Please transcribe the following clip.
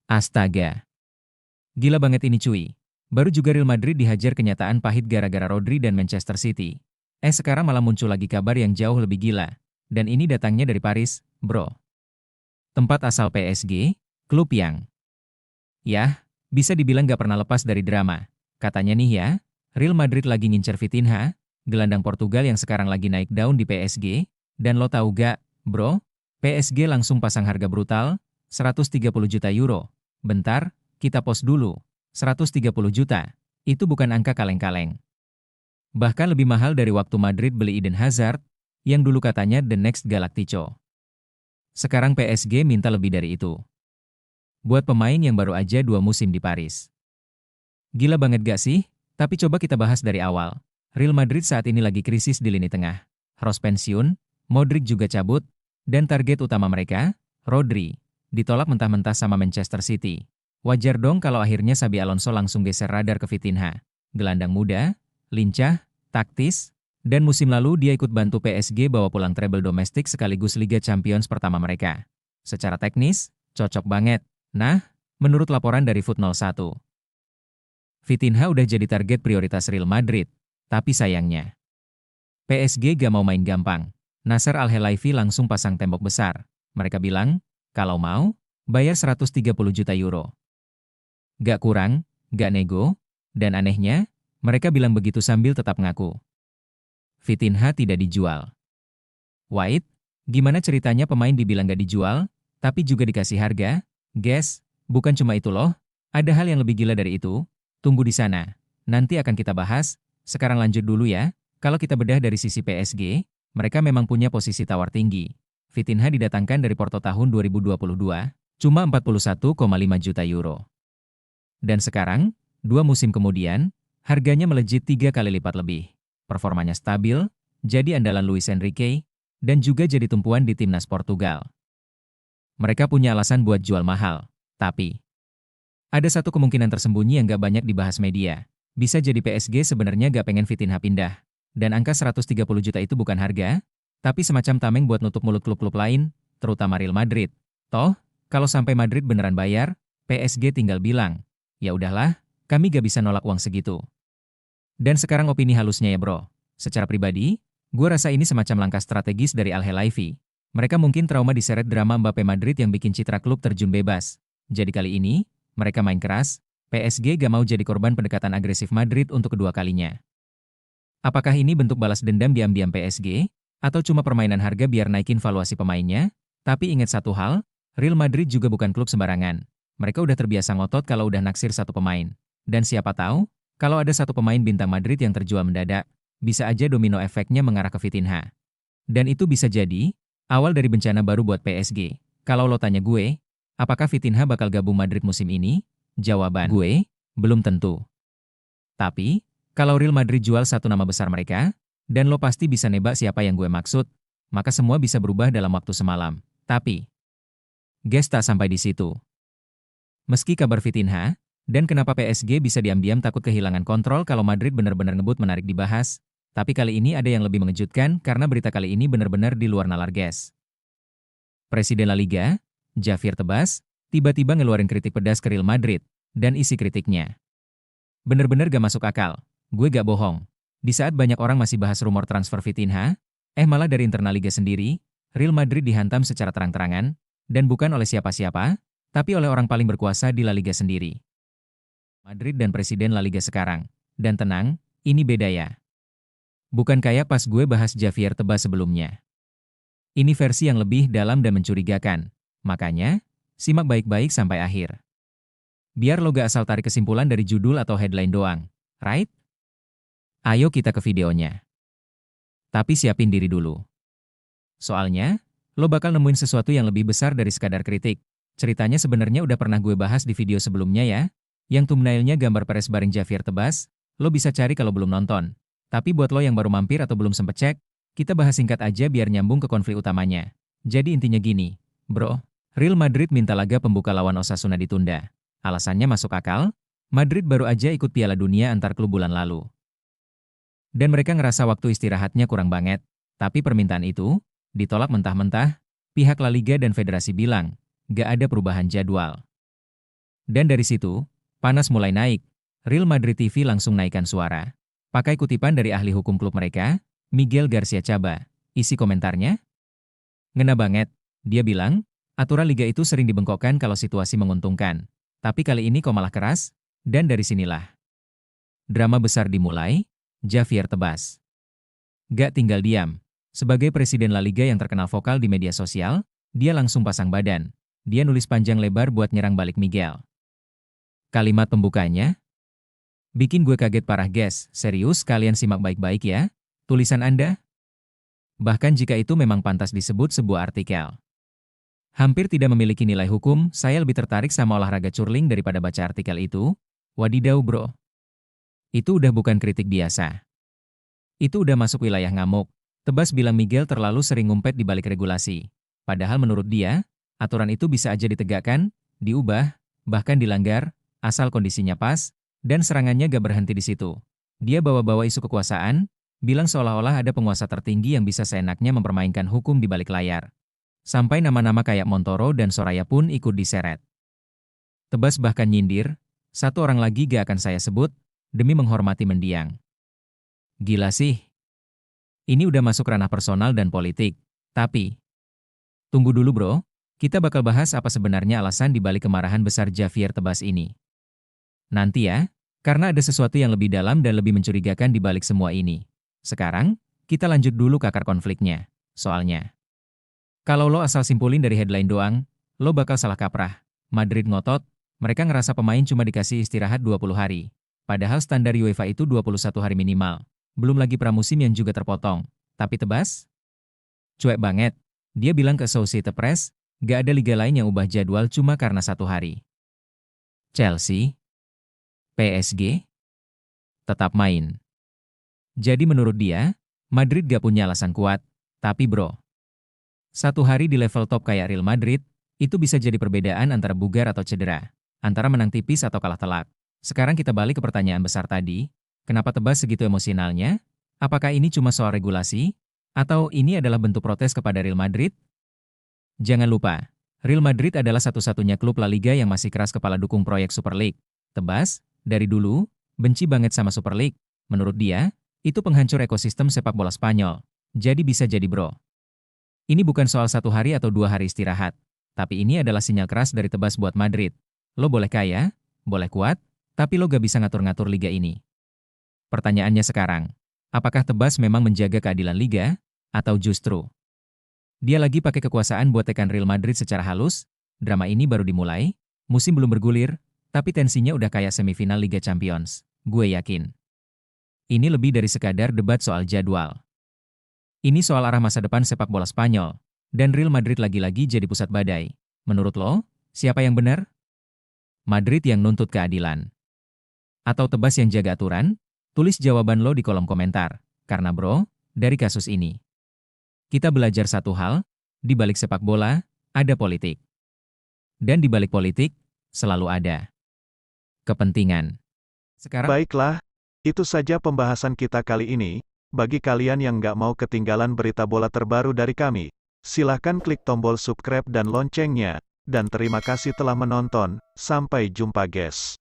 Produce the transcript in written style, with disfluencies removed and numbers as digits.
Astaga. Gila banget ini cuy. Baru juga Real Madrid dihajar kenyataan pahit gara-gara Rodri dan Manchester City. Sekarang malah muncul lagi kabar yang jauh lebih gila. Dan ini datangnya dari Paris, bro. Tempat asal PSG, klub yang, yah, bisa dibilang gak pernah lepas dari drama. Katanya nih ya, Real Madrid lagi ngincer Vitinha, gelandang Portugal yang sekarang lagi naik daun di PSG, dan lo tahu gak, bro? PSG langsung pasang harga brutal, 130 juta euro. Bentar, kita pause dulu. 130 juta. Itu bukan angka kaleng-kaleng. Bahkan lebih mahal dari waktu Madrid beli Eden Hazard, yang dulu katanya the next Galactico. Sekarang PSG minta lebih dari itu. Buat pemain yang baru aja 2 musim di Paris. Gila banget gak sih? Tapi coba kita bahas dari awal. Real Madrid saat ini lagi krisis di lini tengah. Kroos pensiun, Modric juga cabut, dan target utama mereka, Rodri, ditolak mentah-mentah sama Manchester City. Wajar dong kalau akhirnya Xabi Alonso langsung geser radar ke Vitinha. Gelandang muda, lincah, taktis, dan musim lalu dia ikut bantu PSG bawa pulang treble domestik sekaligus Liga Champions pertama mereka. Secara teknis, cocok banget. Nah, menurut laporan dari Foot 01, Vitinha udah jadi target prioritas Real Madrid. Tapi sayangnya, PSG gak mau main gampang. Nasser Al-Khelaifi langsung pasang tembok besar. Mereka bilang, kalau mau, bayar 130 juta euro. Gak kurang, gak nego, dan anehnya, mereka bilang begitu sambil tetap ngaku Vitinha tidak dijual. Wait, gimana ceritanya pemain dibilang gak dijual, tapi juga dikasih harga? Guys, bukan cuma itu loh, ada hal yang lebih gila dari itu. Tunggu di sana, nanti akan kita bahas. Sekarang lanjut dulu ya. Kalau kita bedah dari sisi PSG, mereka memang punya posisi tawar tinggi. Vitinha didatangkan dari Porto tahun 2022, cuma 41,5 juta euro. Dan sekarang, 2 musim kemudian, harganya melejit 3 kali lipat lebih. Performanya stabil, jadi andalan Luis Enrique, dan juga jadi tumpuan di timnas Portugal. Mereka punya alasan buat jual mahal, tapi ada satu kemungkinan tersembunyi yang gak banyak dibahas media. Bisa jadi PSG sebenarnya gak pengen Vitinha pindah. Dan angka 130 juta itu bukan harga, tapi semacam tameng buat nutup mulut klub-klub lain, terutama Real Madrid. Toh, kalau sampai Madrid beneran bayar, PSG tinggal bilang, ya udahlah, kami gak bisa nolak uang segitu. Dan sekarang opini halusnya ya bro. Secara pribadi, gue rasa ini semacam langkah strategis dari Al-Khelaifi. Mereka mungkin trauma diseret drama Mbappe Madrid yang bikin citra klub terjun bebas. Jadi kali ini, mereka main keras, PSG gak mau jadi korban pendekatan agresif Madrid untuk kedua kalinya. Apakah ini bentuk balas dendam diam-diam PSG? Atau cuma permainan harga biar naikin valuasi pemainnya? Tapi ingat satu hal, Real Madrid juga bukan klub sembarangan. Mereka udah terbiasa ngotot kalau udah naksir satu pemain. Dan siapa tahu, kalau ada satu pemain bintang Madrid yang terjual mendadak, bisa aja domino efeknya mengarah ke Vitinha. Dan itu bisa jadi awal dari bencana baru buat PSG. Kalau lo tanya gue, apakah Vitinha bakal gabung Madrid musim ini? Jawaban gue, belum tentu. Tapi, kalau Real Madrid jual satu nama besar mereka, dan lo pasti bisa nebak siapa yang gue maksud, maka semua bisa berubah dalam waktu semalam. Tapi, guys tak sampai di situ. Meski kabar Vitinha, dan kenapa PSG bisa diam-diam takut kehilangan kontrol kalau Madrid benar-benar ngebut menarik dibahas, tapi kali ini ada yang lebih mengejutkan karena berita kali ini benar-benar di luar nalar guys. Presiden La Liga, Javier Tebas, tiba-tiba ngeluarin kritik pedas ke Real Madrid, dan isi kritiknya bener-bener gak masuk akal. Gue gak bohong. Di saat banyak orang masih bahas rumor transfer Vitinha, malah dari internal Liga sendiri, Real Madrid dihantam secara terang-terangan, dan bukan oleh siapa-siapa, tapi oleh orang paling berkuasa di La Liga sendiri. Madrid dan Presiden La Liga sekarang. Dan tenang, ini beda ya. Bukan kayak pas gue bahas Javier Tebas sebelumnya. Ini versi yang lebih dalam dan mencurigakan. Makanya, simak baik-baik sampai akhir. Biar lo gak asal tarik kesimpulan dari judul atau headline doang, right? Ayo kita ke videonya. Tapi siapin diri dulu. Soalnya, lo bakal nemuin sesuatu yang lebih besar dari sekadar kritik. Ceritanya sebenarnya udah pernah gue bahas di video sebelumnya ya. Yang thumbnailnya gambar peres bareng Javier Tebas, lo bisa cari kalau belum nonton. Tapi buat lo yang baru mampir atau belum sempet cek, kita bahas singkat aja biar nyambung ke konflik utamanya. Jadi intinya gini, bro, Real Madrid minta laga pembuka lawan Osasuna ditunda. Alasannya masuk akal, Madrid baru aja ikut Piala Dunia antar klub bulan lalu. Dan mereka ngerasa waktu istirahatnya kurang banget. Tapi permintaan itu ditolak mentah-mentah. Pihak La Liga dan Federasi bilang, gak ada perubahan jadwal. Dan dari situ, panas mulai naik. Real Madrid TV langsung naikkan suara. Pakai kutipan dari ahli hukum klub mereka, Miguel Garcia Chaba. Isi komentarnya, "Ngena banget," dia bilang, "aturan liga itu sering dibengkokkan kalau situasi menguntungkan. Tapi kali ini kok malah keras?" Dan dari sinilah drama besar dimulai. Javier tebas. Gak tinggal diam. Sebagai presiden La Liga yang terkenal vokal di media sosial, dia langsung pasang badan. Dia nulis panjang lebar buat nyerang balik Miguel. Kalimat pembukanya, "Bikin gue kaget parah guys, serius kalian simak baik-baik ya, tulisan Anda?" Bahkan jika itu memang pantas disebut sebuah artikel. Hampir tidak memiliki nilai hukum, saya lebih tertarik sama olahraga curling daripada baca artikel itu. Wadidaw bro. Itu udah bukan kritik biasa. Itu udah masuk wilayah ngamuk. Tebas bilang Miguel terlalu sering ngumpet di balik regulasi. Padahal menurut dia, aturan itu bisa aja ditegakkan, diubah, bahkan dilanggar, asal kondisinya pas, dan serangannya gak berhenti di situ. Dia bawa-bawa isu kekuasaan, bilang seolah-olah ada penguasa tertinggi yang bisa seenaknya mempermainkan hukum di balik layar. Sampai nama-nama kayak Montoro dan Soraya pun ikut diseret. Tebas bahkan nyindir, "Satu orang lagi gak akan saya sebut, demi menghormati mendiang." Gila sih. Ini udah masuk ranah personal dan politik. Tapi, tunggu dulu bro, kita bakal bahas apa sebenarnya alasan dibalik kemarahan besar Javier Tebas ini. Nanti ya, karena ada sesuatu yang lebih dalam dan lebih mencurigakan di balik semua ini. Sekarang, kita lanjut dulu ke akar konfliknya. Soalnya, kalau lo asal simpulin dari headline doang, lo bakal salah kaprah. Madrid ngotot, mereka ngerasa pemain cuma dikasih istirahat 20 hari. Padahal standar UEFA itu 21 hari minimal. Belum lagi pramusim yang juga terpotong. Tapi Tebas? Cuek banget. Dia bilang ke Associated Press, gak ada liga lain yang ubah jadwal cuma karena 1 hari. Chelsea? PSG? Tetap main. Jadi menurut dia, Madrid gak punya alasan kuat. Tapi bro, 1 hari di level top kayak Real Madrid, itu bisa jadi perbedaan antara bugar atau cedera. Antara menang tipis atau kalah telak. Sekarang kita balik ke pertanyaan besar tadi. Kenapa Tebas segitu emosionalnya? Apakah ini cuma soal regulasi? Atau ini adalah bentuk protes kepada Real Madrid? Jangan lupa, Real Madrid adalah satu-satunya klub La Liga yang masih keras kepala dukung proyek Super League. Tebas, dari dulu, benci banget sama Super League. Menurut dia, itu penghancur ekosistem sepak bola Spanyol. Jadi bisa jadi bro. Ini bukan soal 1 hari atau 2 hari istirahat. Tapi ini adalah sinyal keras dari Tebas buat Madrid. Lo boleh kaya, boleh kuat, tapi lo gak bisa ngatur-ngatur liga ini. Pertanyaannya sekarang, apakah Tebas memang menjaga keadilan liga, atau justru dia lagi pakai kekuasaan buat tekan Real Madrid secara halus? Drama ini baru dimulai, musim belum bergulir, tapi tensinya udah kayak semifinal Liga Champions. Gue yakin. Ini lebih dari sekadar debat soal jadwal. Ini soal arah masa depan sepak bola Spanyol, dan Real Madrid lagi-lagi jadi pusat badai. Menurut lo, siapa yang benar? Madrid yang nuntut keadilan? Atau Tebas yang jaga aturan? Tulis jawaban lo di kolom komentar. Karena bro, dari kasus ini, kita belajar satu hal, di balik sepak bola, ada politik. Dan di balik politik, selalu ada kepentingan. Sekarang, Baiklah, itu saja pembahasan kita kali ini. Bagi kalian yang nggak mau ketinggalan berita bola terbaru dari kami, silahkan klik tombol subscribe dan loncengnya. Dan terima kasih telah menonton, sampai jumpa guys.